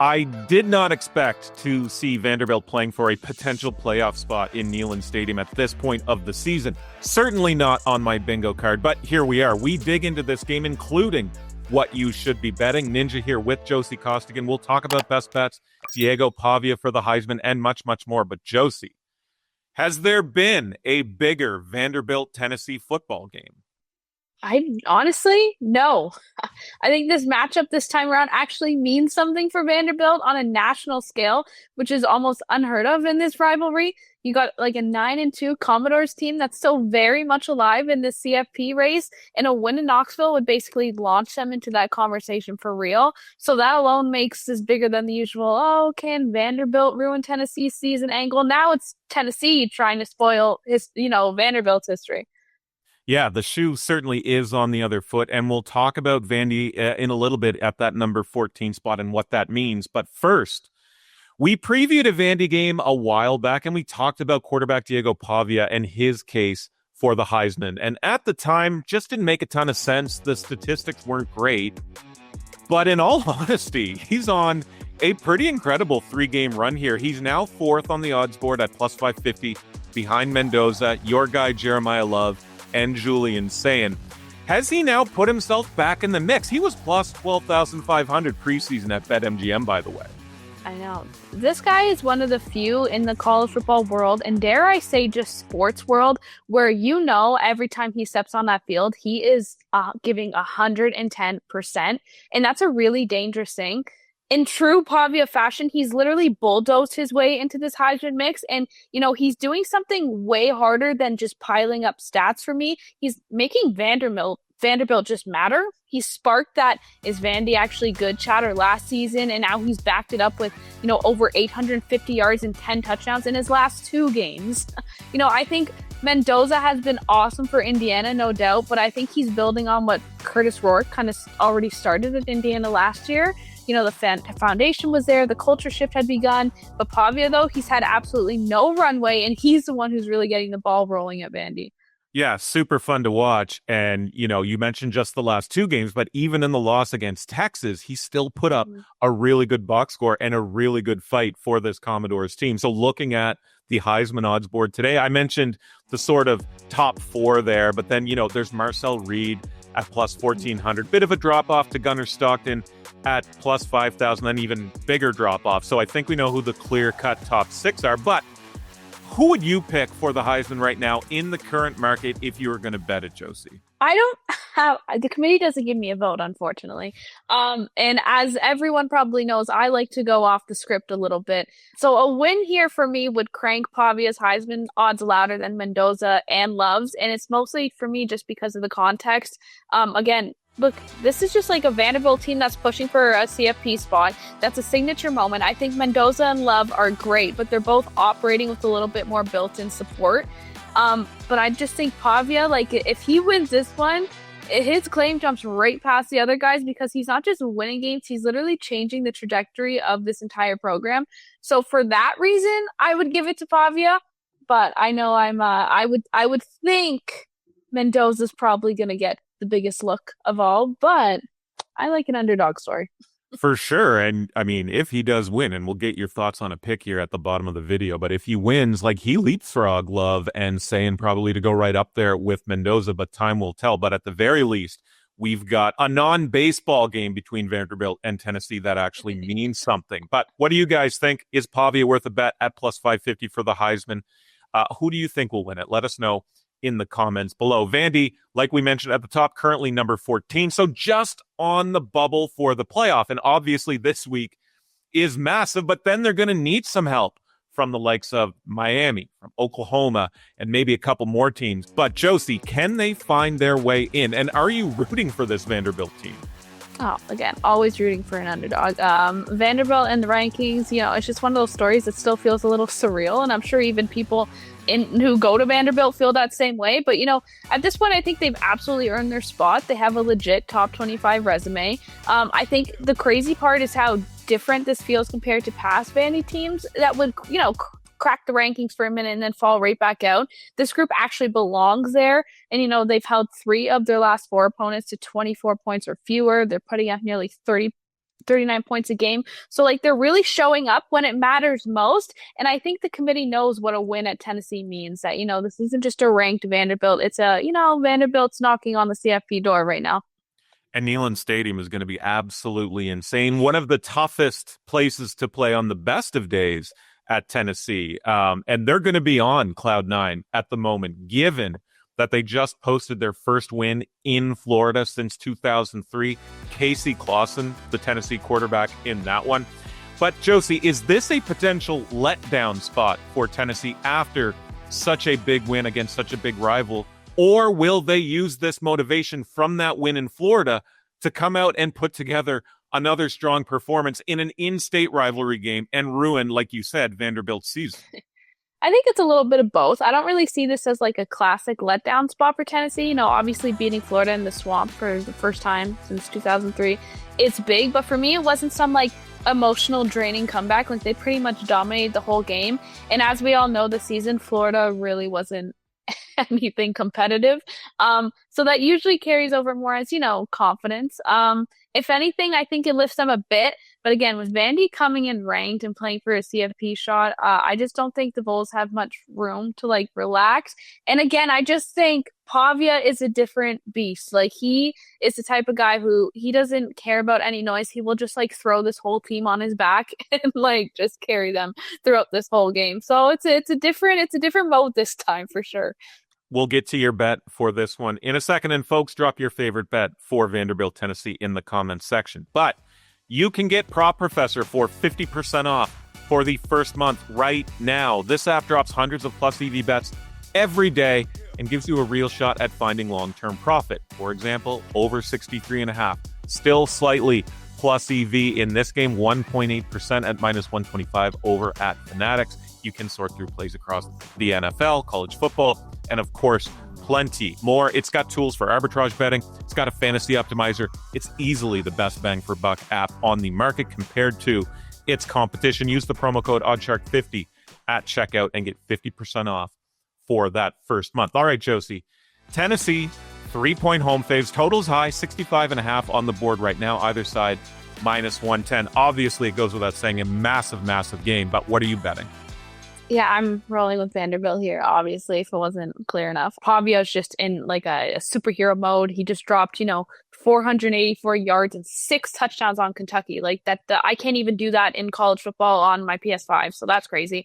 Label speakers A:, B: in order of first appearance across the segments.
A: I did not expect to see Vanderbilt playing for a potential playoff spot in Neyland Stadium at this point of the season. Certainly not on my bingo card, but here we are. We dig into this game, including what you should be betting. Ninja here with Josie Costigan. We'll talk about best bets, Diego Pavia for the Heisman, and much, much more. But Josie, has there been a bigger Vanderbilt-Tennessee football game?
B: I honestly, no. I think this matchup this time around actually means something for Vanderbilt on a national scale, which is almost unheard of in this rivalry. You got like a 9-2 Commodores team that's still very much alive in the CFP race, and a win in Knoxville would basically launch them into that conversation for real. So that alone makes this bigger than the usual, oh, can Vanderbilt ruin Tennessee's season angle? Now it's Tennessee trying to spoil Vanderbilt's history.
A: Yeah, the shoe certainly is on the other foot, and we'll talk about Vandy in a little bit at that number 14 spot and what that means. But first, we previewed a Vandy game a while back, and we talked about quarterback Diego Pavia and his case for the Heisman. And at the time, just didn't make a ton of sense. The statistics weren't great. But in all honesty, he's on a pretty incredible three-game run here. He's now fourth on the odds board at plus 550 behind Mendoza, your guy Jeremiah Love, and Julian Sayin. Has he now put himself back in the mix? He was plus 12,500 preseason at BetMGM, by the way.
B: I know. This guy is one of the few in the college football world, and dare I say just sports world, where every time he steps on that field, he is giving 110%. And that's a really dangerous thing. In true Pavia fashion, he's literally bulldozed his way into this Heisman mix. And, he's doing something way harder than just piling up stats for me. He's making Vanderbilt just matter. He sparked that "is Vandy actually good" chatter last season, and now he's backed it up with, over 850 yards and 10 touchdowns in his last two games. I think Mendoza has been awesome for Indiana, no doubt, but I think he's building on what Curtis Rourke kind of already started at Indiana last year. The foundation was there, the culture shift had begun, but Pavia, though, he's had absolutely no runway, and he's the one who's really getting the ball rolling at Vandy.
A: Yeah, super fun to watch. And, you mentioned just the last two games, but even in the loss against Texas, he still put up a really good box score and a really good fight for this Commodores team. So looking at the Heisman odds board today, I mentioned the sort of top four there, but then, there's Marcel Reed at plus 1,400. Bit of a drop-off to Gunnar Stockton at plus 5,000, then even bigger drop-off. So I think we know who the clear-cut top six are, but who would you pick for the Heisman right now in the current market if you were going to bet it, Josie?
B: I don't have, the committee doesn't give me a vote, unfortunately. And as everyone probably knows, I like to go off the script a little bit. So a win here for me would crank Pavia's Heisman odds louder than Mendoza and Love's. And it's mostly for me just because of the context. Again, look, this is just like a Vanderbilt team that's pushing for a CFP spot. That's a signature moment. I think Mendoza and Love are great, but they're both operating with a little bit more built-in support. But I just think Pavia, if he wins this one, his claim jumps right past the other guys because he's not just winning games, he's literally changing the trajectory of this entire program. So for that reason, I would give it to Pavia. But I know I would think Mendoza's probably going to get the biggest look of all, but I like an underdog story.
A: For sure. And I mean, if he does win, and we'll get your thoughts on a pick here at the bottom of the video, but if he wins, he leapfrog Love and Sayin probably to go right up there with Mendoza, but time will tell. But at the very least, we've got a non-baseball game between Vanderbilt and Tennessee that actually means something. But what do you guys think? Is Pavia worth a bet at plus 550 for the Heisman? Who do you think will win it? Let us know in the comments below. Vandy, like we mentioned at the top, currently number 14. So just on the bubble for the playoff. And obviously this week is massive, but then they're going to need some help from the likes of Miami, from Oklahoma, and maybe a couple more teams. But Josie, can they find their way in? And are you rooting for this Vanderbilt team?
B: Oh, again, always rooting for an underdog. Vanderbilt in the rankings, it's just one of those stories that still feels a little surreal. And I'm sure even people who go to Vanderbilt feel that same way. But, at this point, I think they've absolutely earned their spot. They have a legit top 25 resume. I think the crazy part is how different this feels compared to past Vandy teams that would, crack the rankings for a minute and then fall right back out. This group actually belongs there. And, they've held 3 of their last 4 opponents to 24 points or fewer. They're putting up nearly 30 39 points a game. So like they're really showing up when it matters most. And I think the committee knows what a win at Tennessee means, that, this isn't just a ranked Vanderbilt. It's Vanderbilt's knocking on the CFP door right now.
A: And Neyland Stadium is going to be absolutely insane. One of the toughest places to play on the best of days at Tennessee. And they're going to be on cloud nine at the moment, given that they just posted their first win in Florida since 2003. Casey Clausen, the Tennessee quarterback in that one. But Josie, is this a potential letdown spot for Tennessee after such a big win against such a big rival? Or will they use this motivation from that win in Florida to come out and put together another strong performance in an in-state rivalry game and ruin, like you said, Vanderbilt's season?
B: I think it's a little bit of both. I don't really see this as like a classic letdown spot for Tennessee. Obviously beating Florida in the swamp for the first time since 2003, it's big. But for me, it wasn't some like emotional draining comeback. Like they pretty much dominated the whole game. And as we all know this season, Florida really wasn't anything competitive. So that usually carries over more as, confidence. If anything, I think it lifts them a bit. But again, with Vandy coming in ranked and playing for a CFP shot, I just don't think the Vols have much room to like relax. And again, I just think Pavia is a different beast. Like he is the type of guy who he doesn't care about any noise. He will just like throw this whole team on his back and like just carry them throughout this whole game. So it's a different mode this time for sure.
A: We'll get to your bet for this one in a second. And folks, drop your favorite bet for Vanderbilt, Tennessee in the comments section. But you can get Prop Professor for 50% off for the first month right now. This app drops hundreds of plus EV bets every day and gives you a real shot at finding long-term profit. For example, over 63.5, still slightly plus EV in this game, 1.8% at minus 125 over at Fanatics. You can sort through plays across the NFL, college football, and of course, plenty more. It's got tools for arbitrage betting. It's got a fantasy optimizer. It's easily the best bang for buck app on the market compared to its competition. Use the promo code OddShark50 at checkout and get 50% off for that first month. All right, Josie. Tennessee, 3-point home faves. Totals high, 65.5 on the board right now. Either side, minus 110. Obviously, it goes without saying, a massive, massive game. But what are you betting?
B: Yeah, I'm rolling with Vanderbilt here, obviously, if it wasn't clear enough. Pavia's just in like a superhero mode. He just dropped, 484 yards and 6 touchdowns on Kentucky. Like that, I can't even do that in college football on my PS5, so that's crazy.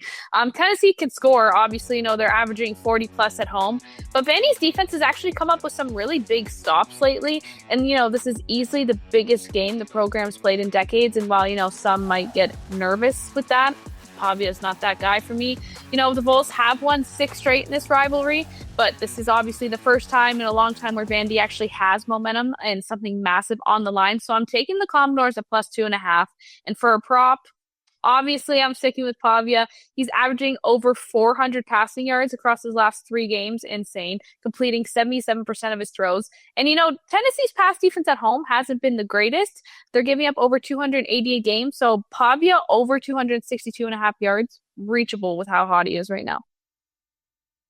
B: Tennessee can score. Obviously, they're averaging 40 plus at home, but Vandy's defense has actually come up with some really big stops lately. And, this is easily the biggest game the program's played in decades. And while, some might get nervous with that, Pavia is not that guy for me. The Vols have won 6 straight in this rivalry, but this is obviously the first time in a long time where Vandy actually has momentum and something massive on the line. So I'm taking the Commodores at plus 2.5. And for a prop, obviously I'm sticking with Pavia. He's averaging over 400 passing yards across his last 3 games. Insane. Completing 77% of his throws. And, Tennessee's pass defense at home hasn't been the greatest. They're giving up over 280 a game. So Pavia over 262.5 yards, reachable with how hot he is right now.